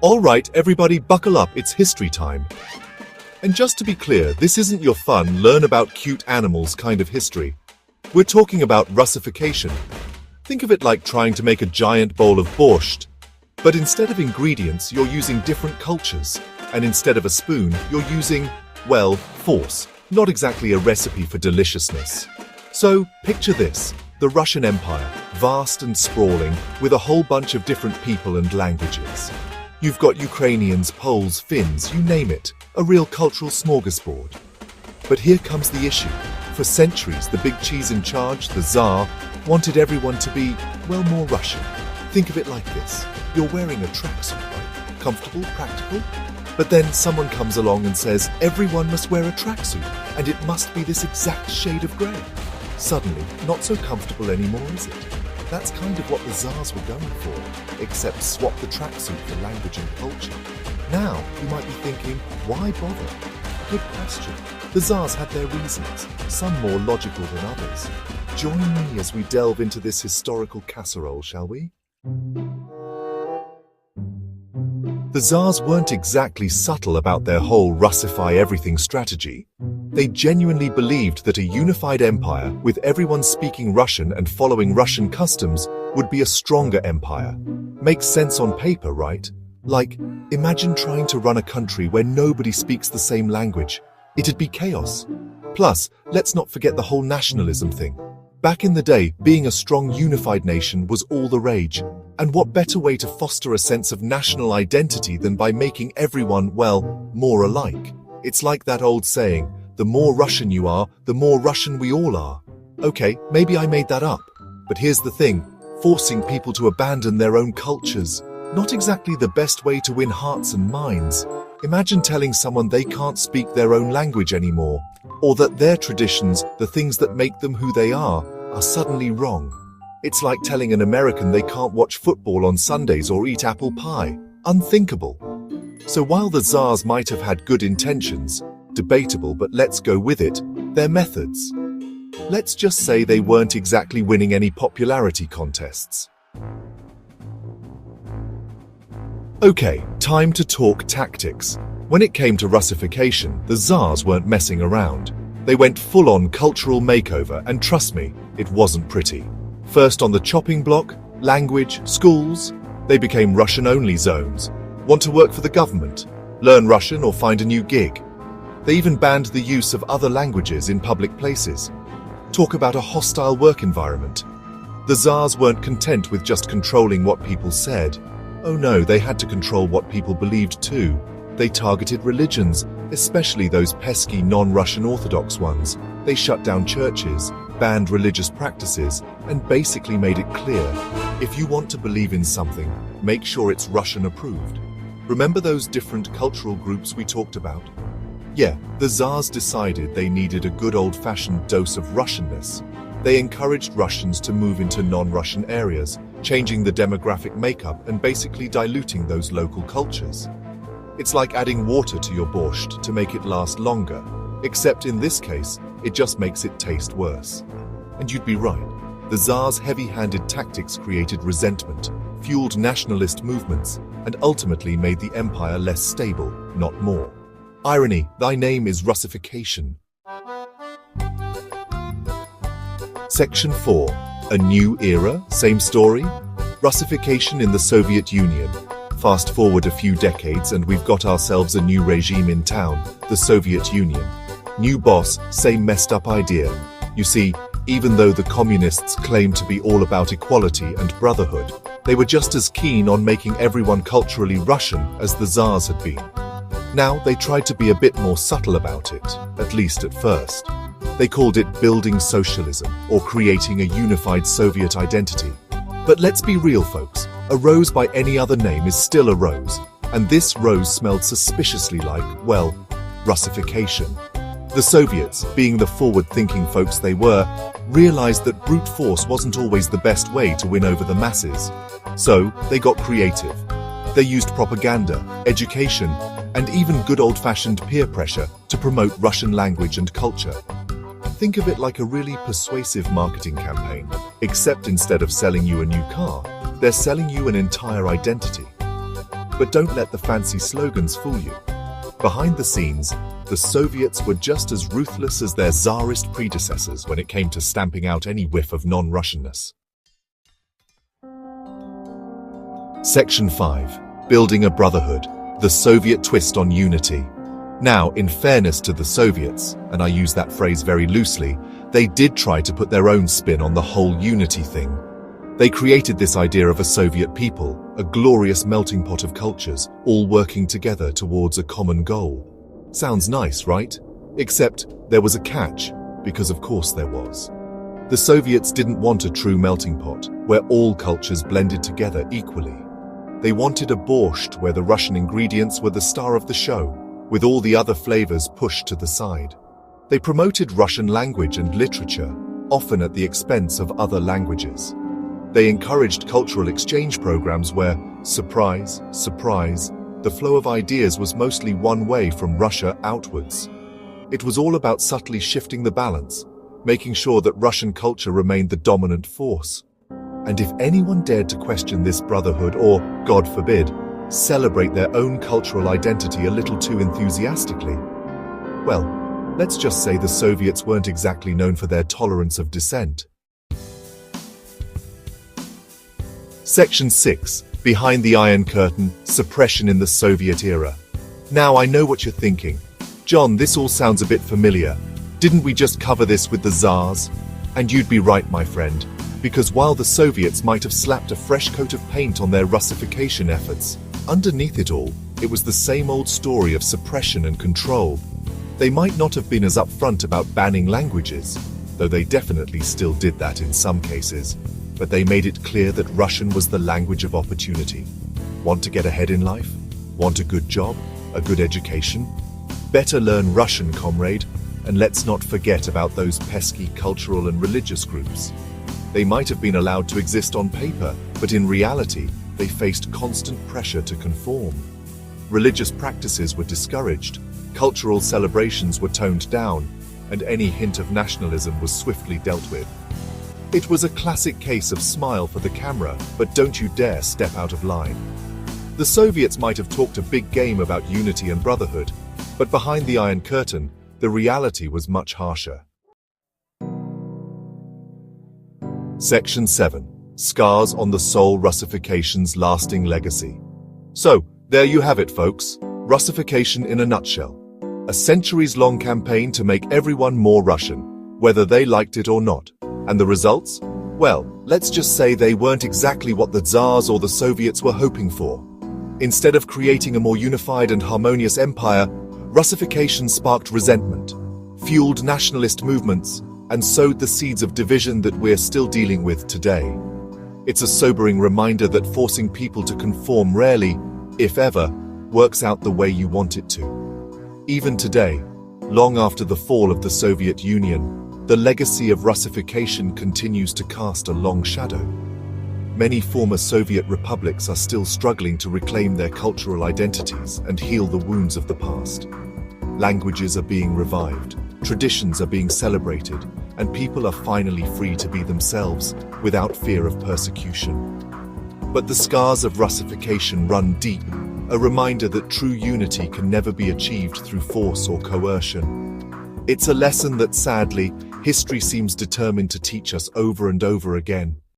All right, everybody buckle up, it's history time. And just to be clear, this isn't your fun, learn about cute animals kind of history. We're talking about Russification. Think of it like trying to make a giant bowl of borscht. But instead of ingredients, you're using different cultures. And instead of a spoon, you're using, well, force. Not exactly a recipe for deliciousness. So, picture this. The Russian Empire, vast and sprawling, with a whole bunch of different people and languages. You've got Ukrainians, Poles, Finns, you name it, a real cultural smorgasbord. But here comes the issue. For centuries, the big cheese in charge, the Tsar, wanted everyone to be, well, more Russian. Think of it like this. You're wearing a tracksuit, right? Comfortable, practical? But then someone comes along and says everyone must wear a tracksuit, and it must be this exact shade of grey. Suddenly, not so comfortable anymore, is it? That's kind of what the Tsars were going for, except swap the tracksuit for language and culture. Now, you might be thinking, why bother? Good question. The Tsars had their reasons, some more logical than others. Join me as we delve into this historical casserole, shall we? The Tsars weren't exactly subtle about their whole Russify everything strategy. They genuinely believed that a unified empire, with everyone speaking Russian and following Russian customs, would be a stronger empire. Makes sense on paper, right? Like, imagine trying to run a country where nobody speaks the same language. It'd be chaos. Plus, let's not forget the whole nationalism thing. Back in the day, being a strong unified nation was all the rage. And what better way to foster a sense of national identity than by making everyone, well, more alike? It's like that old saying, the more Russian you are, the more Russian we all are. Okay, maybe I made that up. But here's the thing, forcing people to abandon their own cultures, not exactly the best way to win hearts and minds. Imagine telling someone they can't speak their own language anymore, or that their traditions, the things that make them who they are suddenly wrong. It's like telling an American they can't watch football on Sundays or eat apple pie. Unthinkable. So while the Tsars might have had good intentions, debatable, but let's go with it, their methods. Let's just say they weren't exactly winning any popularity contests. Okay, time to talk tactics. When it came to Russification, the Tsars weren't messing around. They went full-on cultural makeover, and trust me, it wasn't pretty. First on the chopping block, language, schools, they became Russian-only zones. Want to work for the government? Learn Russian or find a new gig. They even banned the use of other languages in public places. Talk about a hostile work environment. The Tsars weren't content with just controlling what people said. Oh no, they had to control what people believed too. They targeted religions, especially those pesky non-Russian Orthodox ones. They shut down churches, banned religious practices, and basically made it clear, if you want to believe in something, make sure it's Russian approved. Remember those different cultural groups we talked about? Yeah, the Tsars decided they needed a good old-fashioned dose of Russianness. They encouraged Russians to move into non-Russian areas, changing the demographic makeup and basically diluting those local cultures. It's like adding water to your borscht to make it last longer, except in this case, it just makes it taste worse. And you'd be right. The Tsar's heavy-handed tactics created resentment, fueled nationalist movements, and ultimately made the empire less stable, not more. Irony, thy name is Russification. Section 4. A new era, same story? Russification in the Soviet Union. Fast forward a few decades and we've got ourselves a new regime in town, the Soviet Union. New boss, same messed up idea. You see, even though the communists claimed to be all about equality and brotherhood, they were just as keen on making everyone culturally Russian as the Tsars had been. Now, they tried to be a bit more subtle about it, at least at first. They called it building socialism or creating a unified Soviet identity. But let's be real, folks. A rose by any other name is still a rose, and this rose smelled suspiciously like, well, Russification. The Soviets, being the forward-thinking folks they were, realized that brute force wasn't always the best way to win over the masses. So, they got creative. They used propaganda, education, and even good old-fashioned peer pressure to promote Russian language and culture. Think of it like a really persuasive marketing campaign, except instead of selling you a new car, they're selling you an entire identity. But don't let the fancy slogans fool you. Behind the scenes, the Soviets were just as ruthless as their Tsarist predecessors when it came to stamping out any whiff of non-Russianness. Section 5. Building a Brotherhood. The Soviet twist on unity. Now, in fairness to the Soviets, and I use that phrase very loosely, they did try to put their own spin on the whole unity thing. They created this idea of a Soviet people, a glorious melting pot of cultures, all working together towards a common goal. Sounds nice, right? Except there was a catch, because of course there was. The Soviets didn't want a true melting pot, where all cultures blended together equally. They wanted a borscht where the Russian ingredients were the star of the show, with all the other flavors pushed to the side. They promoted Russian language and literature, often at the expense of other languages. They encouraged cultural exchange programs where, surprise, surprise, the flow of ideas was mostly one way from Russia outwards. It was all about subtly shifting the balance, making sure that Russian culture remained the dominant force. And if anyone dared to question this brotherhood or, God forbid, celebrate their own cultural identity a little too enthusiastically, well, let's just say the Soviets weren't exactly known for their tolerance of dissent. Section 6. Behind the Iron Curtain, Suppression in the Soviet Era. Now I know what you're thinking. John, this all sounds a bit familiar. Didn't we just cover this with the Tsars? And you'd be right, my friend, because while the Soviets might have slapped a fresh coat of paint on their Russification efforts, underneath it all, it was the same old story of suppression and control. They might not have been as upfront about banning languages, though they definitely still did that in some cases. But they made it clear that Russian was the language of opportunity. Want to get ahead in life? Want a good job? A good education? Better learn Russian, comrade, and let's not forget about those pesky cultural and religious groups. They might have been allowed to exist on paper, but in reality, they faced constant pressure to conform. Religious practices were discouraged, cultural celebrations were toned down, and any hint of nationalism was swiftly dealt with. It was a classic case of smile for the camera, but don't you dare step out of line. The Soviets might have talked a big game about unity and brotherhood, but behind the Iron Curtain, the reality was much harsher. Section 7. Scars on the Soul. Russification's lasting legacy. So, there you have it, folks. Russification in a nutshell. A centuries-long campaign to make everyone more Russian, whether they liked it or not. And the results? Well, let's just say they weren't exactly what the Tsars or the Soviets were hoping for. Instead of creating a more unified and harmonious empire, Russification sparked resentment, fueled nationalist movements, and sowed the seeds of division that we're still dealing with today. It's a sobering reminder that forcing people to conform rarely, if ever, works out the way you want it to. Even today, long after the fall of the Soviet Union, the legacy of Russification continues to cast a long shadow. Many former Soviet republics are still struggling to reclaim their cultural identities and heal the wounds of the past. Languages are being revived, traditions are being celebrated, and people are finally free to be themselves without fear of persecution. But the scars of Russification run deep, a reminder that true unity can never be achieved through force or coercion. It's a lesson that, sadly, history seems determined to teach us over and over again.